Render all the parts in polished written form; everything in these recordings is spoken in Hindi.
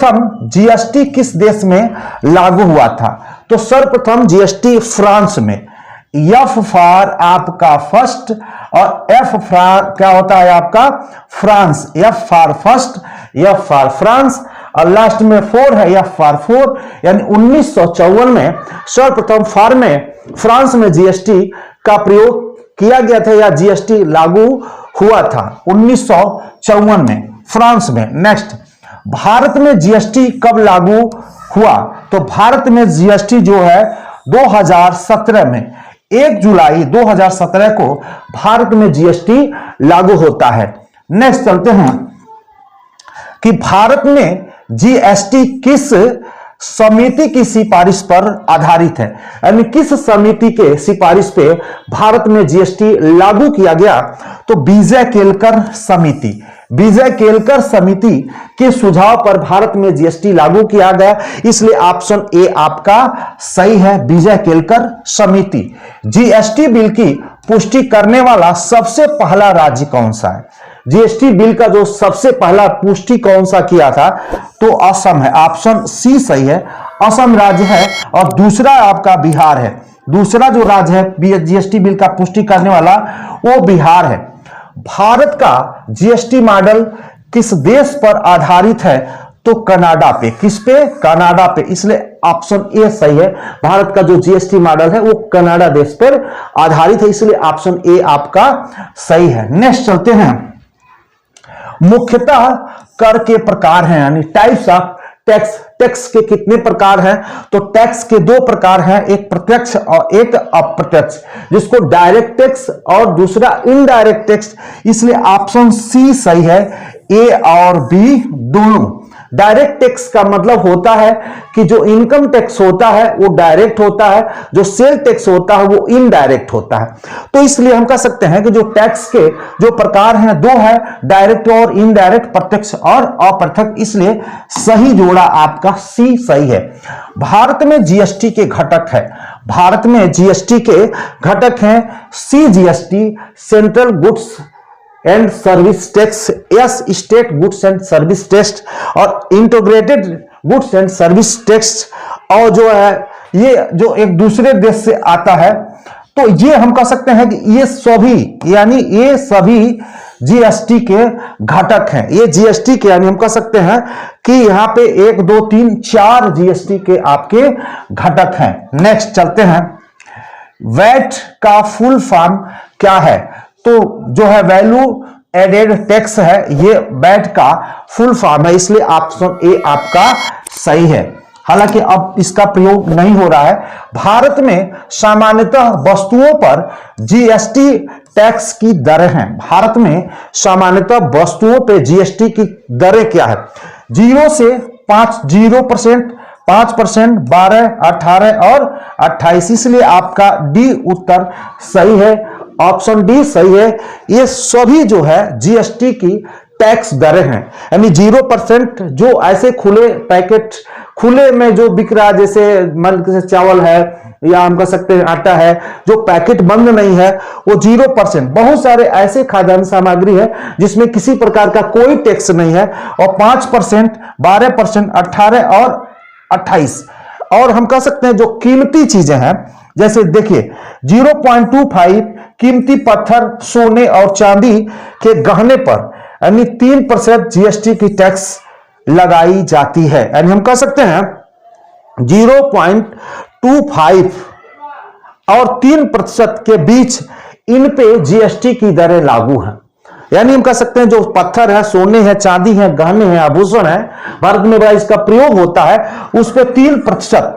सर्वप्रथम जीएसटी किस देश में लागू हुआ था? तो सर्वप्रथम जीएसटी फ्रांस में। एफ फॉर आपका फर्स्ट और एफ फॉर क्या होता है आपका France, F for first, F for France और लास्ट में 4 है, एफ फॉर 4, यानी 1954 में सर्वप्रथम फ्रांस में जीएसटी का प्रयोग किया गया था या जीएसटी लागू हुआ था 1954 में फ्रांस में। नेक्स्ट, भारत में जीएसटी कब लागू हुआ? तो भारत में जीएसटी जो है 2017 में, 1 जुलाई 2017 को भारत में जीएसटी लागू होता है। नेक्स्ट चलते हैं कि भारत में जीएसटी किस समिति की सिफारिश पर आधारित है, यानी किस समिति के सिफारिश पे भारत में जीएसटी लागू किया गया? तो विजय केलकर समिति, विजय केलकर समिति के सुझाव पर भारत में जीएसटी लागू किया गया, इसलिए ऑप्शन ए आपका सही है, विजय केलकर समिति। जीएसटी बिल की पुष्टि करने वाला सबसे पहला राज्य कौन सा है? जीएसटी बिल का जो सबसे पहला पुष्टि कौन सा किया था? तो असम है, ऑप्शन सी सही है, असम राज्य है। और दूसरा आपका बिहार है, दूसरा जो राज्य है जीएसटी बिल का पुष्टि करने वाला वो बिहार है। भारत का जीएसटी मॉडल किस देश पर आधारित है? तो कनाडा पे। किस पे? कनाडा पे, इसलिए ऑप्शन ए सही है। भारत का जो जीएसटी मॉडल है वो कनाडा देश पर आधारित है, इसलिए ऑप्शन ए आपका सही है। नेक्स्ट चलते हैं, मुख्यतः कर के प्रकार हैं, यानी टाइप्स ऑफ टैक्स। टैक्स के कितने प्रकार हैं? तो टैक्स के 2 प्रकार हैं, एक प्रत्यक्ष और एक अप्रत्यक्ष, जिसको डायरेक्ट टैक्स और दूसरा इनडायरेक्ट टैक्स, इसलिए ऑप्शन सी सही है, ए और बी दोनों। डायरेक्ट टैक्स का मतलब होता है कि जो इनकम टैक्स होता है वो डायरेक्ट होता है, जो सेल टैक्स होता है वो इनडायरेक्ट होता है। तो इसलिए हम कह सकते हैं कि जो टैक्स के जो प्रकार हैं 2 है, डायरेक्ट और इनडायरेक्ट, प्रत्यक्ष और अप्रत्यक्ष, इसलिए सही जोड़ा आपका सी सही है। भारत में जीएसटी के घटक है, भारत में जीएसटी के घटक हैं CGST central goods and service tax, S state goods and service tax और integrated goods and service tax, और जो है ये जो एक दूसरे देश से आता है। तो ये हम कह सकते हैं कि ये सभी, यानी ये सभी जीएसटी के घटक हैं, ये जीएसटी के, यानी हम कह सकते हैं कि यहां पे 1 2 3 4 जीएसटी के आपके घटक हैं। नेक्स्ट चलते हैं, वैट का फुल फॉर्म क्या है? तो जो है वैल्यू एडेड टैक्स है, ये वैट का फुल फॉर्म है, इसलिए ऑप्शन ए आपका सही है। हालांकि अब इसका प्रयोग नहीं हो रहा है। भारत में सामान्यतः वस्तुओं पर जीएसटी टैक्स की दरें हैं, भारत में सामान्यतः वस्तुओं पर जीएसटी की दरें क्या है? 0 से 0%, 5%, 12, 18 और 28, इसलिए आपका डी उत्तर सही है, ऑप्शन डी सही है। ये सभी जो है जीएसटी की टैक्स दरें हैं, यानी 0% जो ऐसे खुले पैकेट, खुले में जो बिक रहा है, जैसे मान लीजिए चावल है या हम कह सकते हैं आटा है, जो पैकेट बंद नहीं है वो 0%। बहुत सारे ऐसे खाद्यान्न सामग्री है जिसमें किसी प्रकार का कोई टैक्स नहीं है, और 5%, 12%, 18 और 28। और हम कह सकते हैं जो कीमती चीजें हैं, जैसे देखिए 0.25 कीमती पत्थर, सोने और चांदी के गहने पर यानी 3% जीएसटी की टैक्स लगाई जाती है, यानी हम कह सकते हैं 0.25 और 3% के बीच इन पे जीएसटी की दरें लागू हैं। यानी हम कह सकते हैं जो पत्थर है, सोने है, चांदी है, गहने हैं, आभूषण है, भारत में बड़ा इसका प्रयोग होता है, उस पर 3%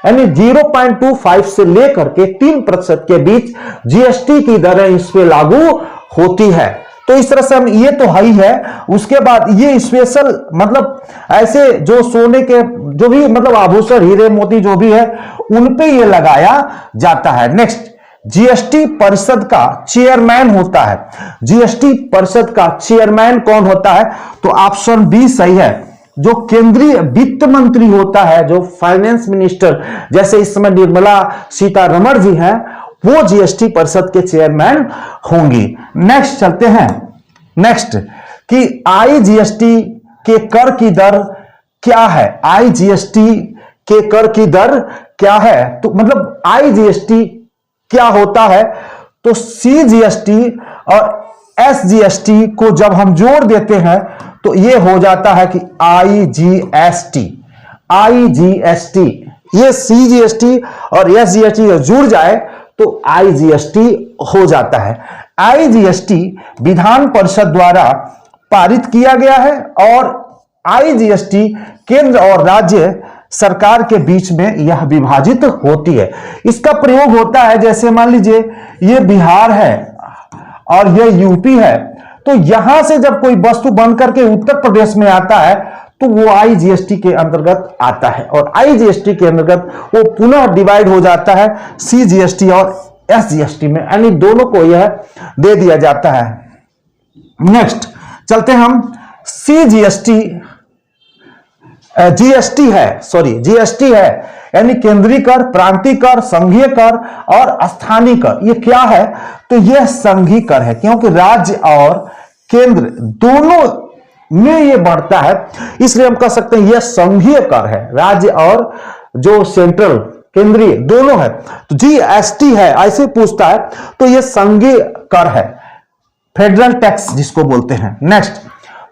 यानी 0.25 से लेकर के 3% के बीच जीएसटी की दरें इस पे लागू होती है। तो इस तरह से हम, ये तो हाई है, उसके बाद ये स्पेशल मतलब ऐसे जो सोने के जो भी मतलब आभूषण, हीरे मोती जो भी है, उन पे ये लगाया जाता है। नेक्स्ट, जीएसटी परिषद का चेयरमैन होता है, जीएसटी परिषद का चेयरमैन कौन होता है? तो ऑप्शन बी सही है, जो केंद्रीय वित्त मंत्री होता है, जो फाइनेंस मिनिस्टर, जैसे इस समय निर्मला सीतारमण जी हैं, वो जीएसटी परिषद के चेयरमैन होंगी। नेक्स्ट चलते हैं, नेक्स्ट कि आईजीएसटी के कर की दर क्या है, आईजीएसटी के कर की दर क्या है, तो मतलब आईजीएसटी क्या होता है, तो सीजीएसटी और एसजीएसटी को जब हम जोड़ देते हैं तो ये हो जाता है कि आईजीएसटी। आईजीएसटी, ये सीजीएसटी और एसजीएसटी जुड़ जाए तो आईजीएसटी हो जाता है। आईजीएसटी विधान परिषद द्वारा पारित किया गया है और आईजीएसटी केंद्र और राज्य सरकार के बीच में यह विभाजित होती है। इसका प्रयोग होता है, जैसे मान लीजिए ये बिहार है और यह यूपी है, तो यहां से जब कोई वस्तु बन करके उत्तर प्रदेश में आता है तो वो आईजीएसटी के अंतर्गत आता है और आईजीएसटी के अंतर्गत वो पुनः डिवाइड हो जाता है सीजीएसटी और एसजीएसटी में, यानी दोनों को यह दे दिया जाता है। नेक्स्ट चलते हम सीजीएसटी, जीएसटी है यानी केंद्रीय कर, प्रांतीय कर, संघीय कर और स्थानीय कर। ये क्या है, तो यह संघीय कर है, क्योंकि राज्य और केंद्र दोनों में ये बढ़ता है, इसलिए हम कह सकते हैं यह संघीय कर है। राज्य और जो सेंट्रल केंद्रीय दोनों है, तो जीएसटी है ऐसे पूछता है तो यह संघीय कर है, फेडरल टैक्स जिसको बोलते हैं। नेक्स्ट,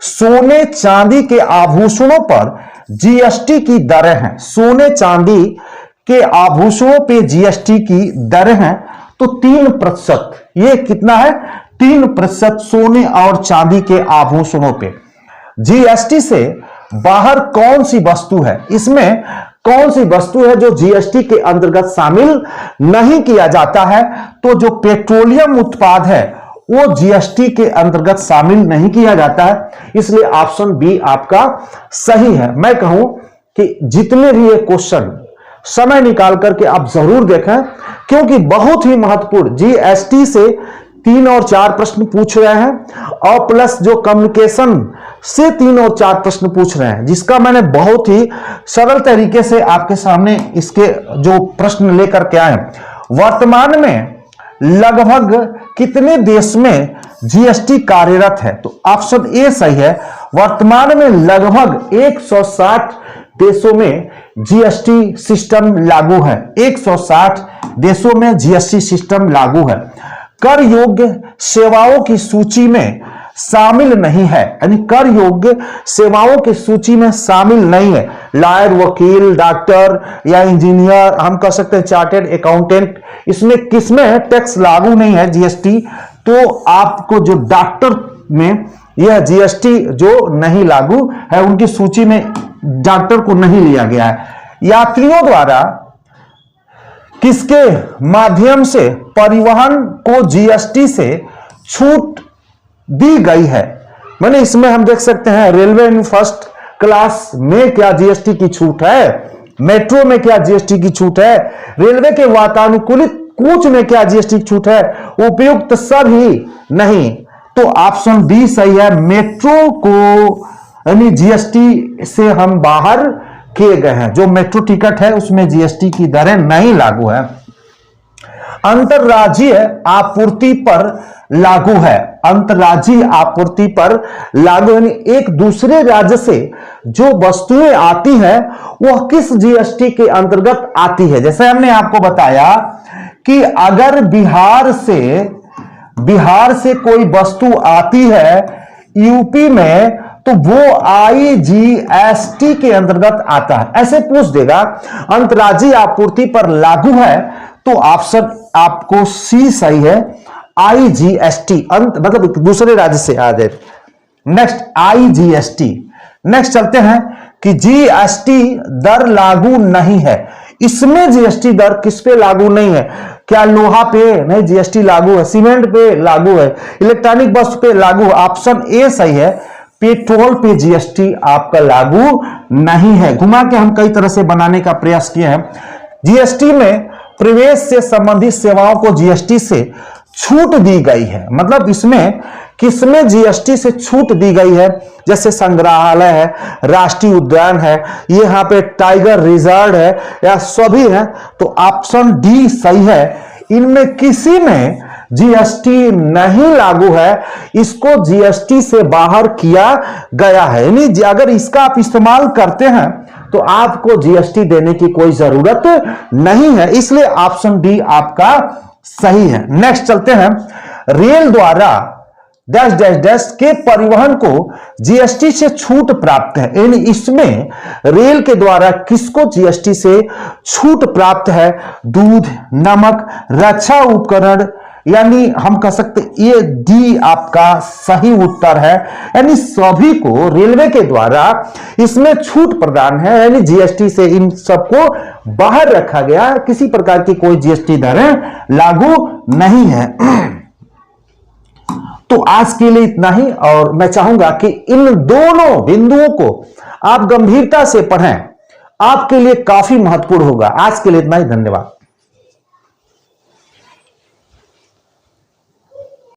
सोने चांदी के आभूषणों पर जीएसटी की दरें हैं। सोने चांदी के आभूषणों पे जीएसटी की दरें हैं तो 3%। ये कितना है, 3% सोने और चांदी के आभूषणों पे। जीएसटी से बाहर कौन सी वस्तु है, इसमें कौन सी वस्तु है जो जीएसटी के अंतर्गत शामिल नहीं किया जाता है, तो जो पेट्रोलियम उत्पाद है वो जीएसटी के अंतर्गत शामिल नहीं किया जाता है, इसलिए ऑप्शन बी आपका सही है। मैं कहूं कि जितने भी ये क्वेश्चन समय निकाल करके आप जरूर देखें, क्योंकि बहुत ही महत्वपूर्ण, जीएसटी से 3 और 4 प्रश्न पूछ रहे हैं और प्लस जो कम्युनिकेशन से 3 और 4 प्रश्न पूछ रहे हैं, जिसका मैंने बहुत ही सरल तरीके से आपके सामने इसके जो प्रश्न लेकर के आए। वर्तमान में लगभग कितने देश में जीएसटी कार्यरत है, तो ऑप्शन ए सही है। वर्तमान में लगभग 160 देशों में जीएसटी सिस्टम लागू है। 160 देशों में जीएसटी सिस्टम लागू है। कर योग्य सेवाओं की सूची में शामिल नहीं है, यानी कर योग्य सेवाओं की सूची में शामिल नहीं है। लॉयर, वकील, डॉक्टर या इंजीनियर, हम कह सकते हैं चार्टेड अकाउंटेंट, इसमें किसमें टैक्स लागू नहीं है जीएसटी, तो आपको जो डॉक्टर में यह जीएसटी जो नहीं लागू है, उनकी सूची में डॉक्टर को नहीं लिया गया है। यात्रियों द्वारा किसके माध्यम से परिवहन को जीएसटी से छूट दी गई है, मैंने इसमें हम देख सकते हैं रेलवे में फर्स्ट क्लास में क्या जीएसटी की छूट है, मेट्रो में क्या जीएसटी की छूट है, रेलवे के वातानुकूलित कोच में क्या जीएसटी की छूट है, उपयुक्त सभी नहीं, तो ऑप्शन बी सही है। मेट्रो को यानी जीएसटी से हम बाहर किए गए हैं, जो मेट्रो टिकट है उसमें जीएसटी की दरें नहीं लागू है। अंतरराज्यीय आपूर्ति पर लागू है। अंतरराज्यीय आपूर्ति पर लागू यानी एक दूसरे राज्य से जो वस्तुएं आती हैं वह किस जीएसटी के अंतर्गत आती है। जैसे हमने आपको बताया कि अगर बिहार से कोई वस्तु आती है यूपी में, तो वो आईजीएसटी के अंतर्गत आता है, ऐसे पूछ देगा। अंतरराज्यीय आपूर्ति पर लागू है तो ऑप्शन आपको सी सही है, आईजीएसटी, मतलब दूसरे राज्य से आ जाए। Next IGST. नेक्स्ट चलते हैं कि जीएसटी दर लागू नहीं है। इसमें जीएसटी दर किस पे लागू नहीं है, क्या लोहा पे नहीं जीएसटी लागू है, सीमेंट पे लागू है, इलेक्ट्रॉनिक वस्तु पे लागू है, ऑप्शन ए सही है। पेट्रोल पे जीएसटी आपका लागू नहीं है। घुमा के हम कई तरह से बनाने का प्रयास किए हैं। जीएसटी में प्रवेश से संबंधित सेवाओं को जीएसटी से छूट दी गई है, मतलब इसमें किसमें जीएसटी से छूट दी गई है, जैसे संग्रहालय है, राष्ट्रीय उद्यान है, ये यहां पे टाइगर रिजर्व है या सभी है, तो ऑप्शन डी सही है। इनमें किसी में जीएसटी नहीं लागू है, इसको जीएसटी से बाहर किया गया है। यानी अगर इसका आप इस्तेमाल करते हैं तो आपको जीएसटी देने की कोई जरूरत नहीं है, इसलिए ऑप्शन डी आपका सही है। नेक्स्ट चलते हैं, रेल द्वारा डैश डैश डैश के परिवहन को जीएसटी से छूट प्राप्त है। यानी इसमें रेल के द्वारा किसको जीएसटी से छूट प्राप्त है? दूध, नमक, रक्षा उपकरण, यानी हम कह सकते ये डी आपका सही उत्तर है। यानी सभी को रेलवे के द्वारा इसमें छूट प्रदान है, यानी जीएसटी से इन सबको बाहर रखा गया, किसी प्रकार की कोई जीएसटी दरें लागू नहीं है। तो आज के लिए इतना ही, और मैं चाहूंगा कि इन दोनों बिंदुओं को आप गंभीरता से पढ़ें, आपके लिए काफी महत्वपूर्ण होगा। आज के लिए इतना ही, धन्यवाद।